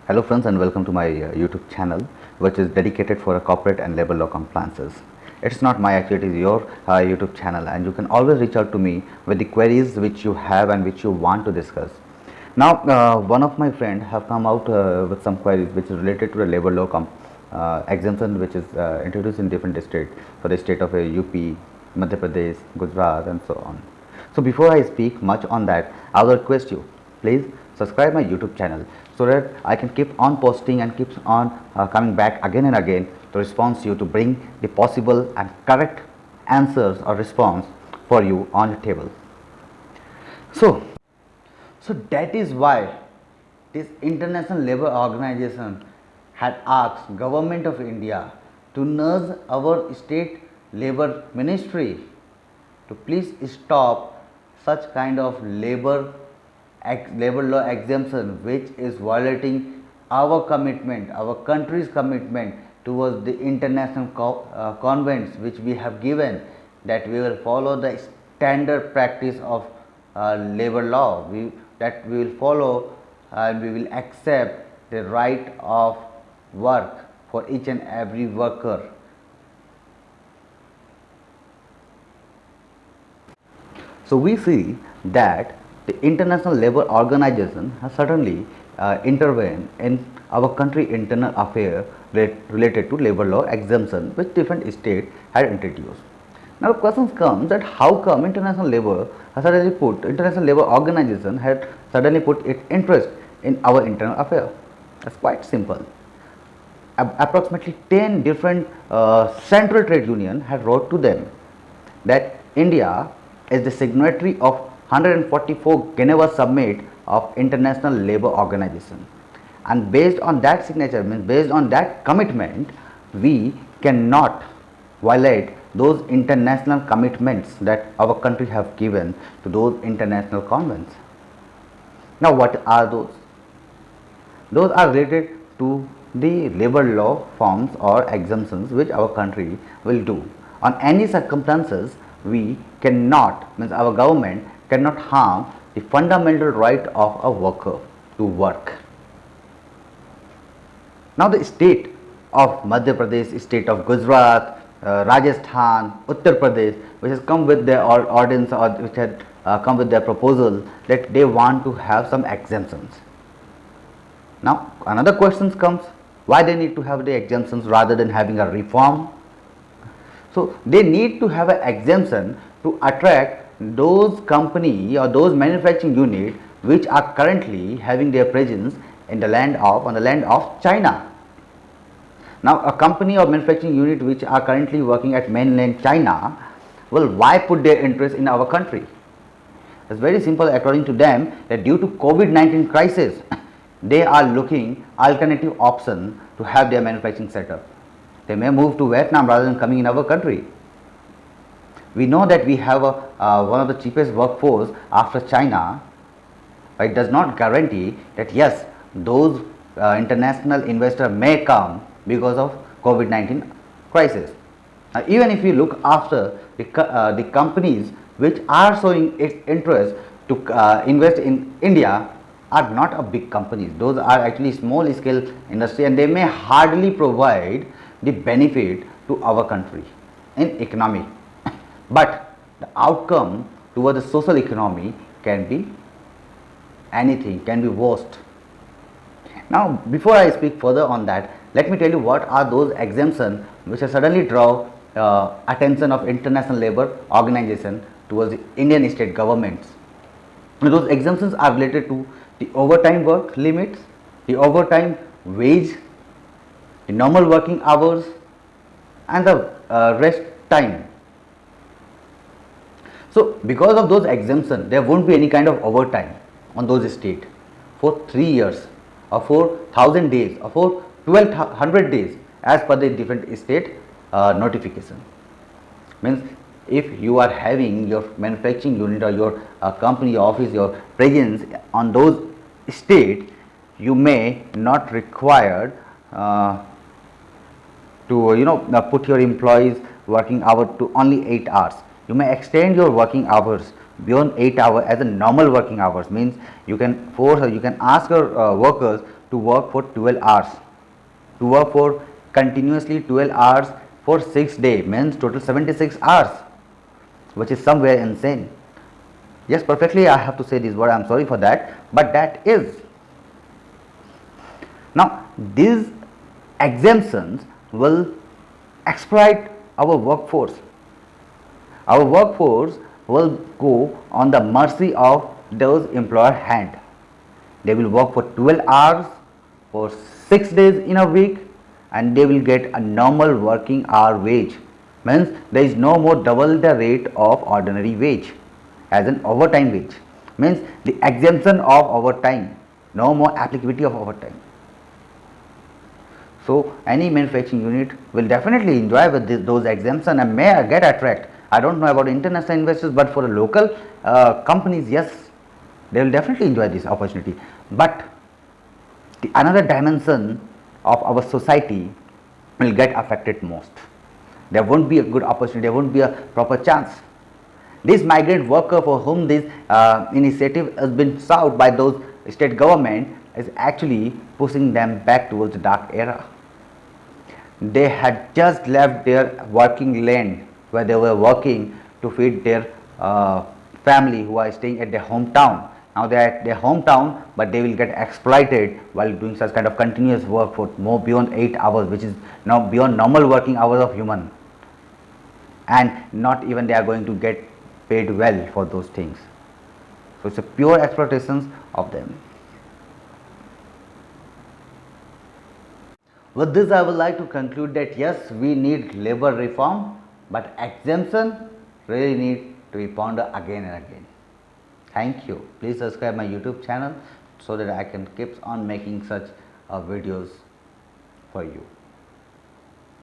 Hello friends and welcome to my YouTube channel, which is dedicated for corporate and labor law compliances. It's not my actually, it is your YouTube channel, and you can always reach out to me with the queries which you have and which you want to discuss. Now one of my friend have come out with some queries which is related to the labor law exemption, which is introduced in different states, for the state of UP, Madhya Pradesh, Gujarat and so on. So before I speak much on that, I will request you, please subscribe my YouTube channel so that I can keep on posting and keep on coming back again and again to respond to you, to bring the possible and correct answers or response for you on the table. So that is why this International Labour Organization had asked Government of India to nudge our state labor ministry to please stop such kind of labor law exemption which is violating our commitment, our country's commitment towards the international convents which we have given, that we will follow the standard practice of labor law, that we will follow and we will accept the right of work for each and every worker. So we see that the International Labour Organization has certainly intervened in our country internal affair related to labor law exemption which different states had introduced. Now the question comes that how come International Labour Organization had suddenly put its interest in our internal affair? That's quite simple. Approximately 10 different central trade union had wrote to them that India is the signatory of 144 Geneva Summit of International Labour Organization, and based on that signature, means based on that commitment, we cannot violate those international commitments that our country have given to those international conventions. Now what are those? Those are related to the labor law forms or exemptions which our country will do. On any circumstances, we cannot, means our government cannot harm the fundamental right of a worker to work. Now the state of Madhya Pradesh, state of Gujarat, Rajasthan, Uttar Pradesh, which has come with their ordinance or which had come with their proposal that they want to have some exemptions. Now another question comes, why they need to have the exemptions rather than having a reform? So they need to have an exemption to attract those company or those manufacturing unit which are currently having their presence in the land of China. Now a company or manufacturing unit which are currently working at mainland China, well, why put their interest in our country? It's very simple. According to them, that due to COVID-19 crisis, they are looking alternative option to have their manufacturing setup. They may move to Vietnam rather than coming in our country. We know that we have one of the cheapest workforce after China. It does not guarantee that yes, those international investor may come because of COVID-19 crisis. Even if you look after the companies which are showing its interest to invest in India are not a big companies. Those are actually small scale industry, and they may hardly provide the benefit to our country in economy. But the outcome towards the social economy can be anything, can be worst. Now before I speak further on that, let me tell you what are those exemptions which have suddenly draw attention of International Labour Organization towards the Indian state governments. Those exemptions are related to the overtime work limits, the overtime wage, the normal working hours and the rest time. So because of those exemptions, there won't be any kind of overtime on those states for 3 years or for 1000 days or for 1200 days as per the different state notification. Means if you are having your manufacturing unit or your company office, your presence on those state, you may not required to put your employees working hour to only 8 hours. You may extend your working hours beyond 8 hours as a normal working hours, means you can force or you can ask your workers to work for 12 hours, to work for continuously 12 hours for 6 days, means total 76 hours, which is somewhere insane. Yes, perfectly, I have to say this word, I am sorry for that, but that is. Now these exemptions will exploit our workforce. Our workforce will go on the mercy of those employer hand. They will work for 12 hours for 6 days in a week, and they will get a normal working hour wage. Means there is no more double the rate of ordinary wage as an overtime wage. Means the exemption of overtime, no more applicability of overtime. So any manufacturing unit will definitely enjoy with those exemptions and may get attract. I don't know about international investors, but for the local companies, yes, they will definitely enjoy this opportunity. But the another dimension of our society will get affected most. There won't be a good opportunity, there won't be a proper chance. These migrant worker for whom this initiative has been sought by those state government is actually pushing them back towards the dark era. They had just left their working land where they were working to feed their family who are staying at their hometown. Now they are at their hometown, but they will get exploited while doing such kind of continuous work for more beyond 8 hours, which is now beyond normal working hours of human, and not even they are going to get paid well for those things. So it's a pure exploitation of them. With this, I would like to conclude that yes, we need labor reform, but exemption really need to be pondered again and again. Thank you. Please subscribe my YouTube channel so that I can keep on making such videos for you.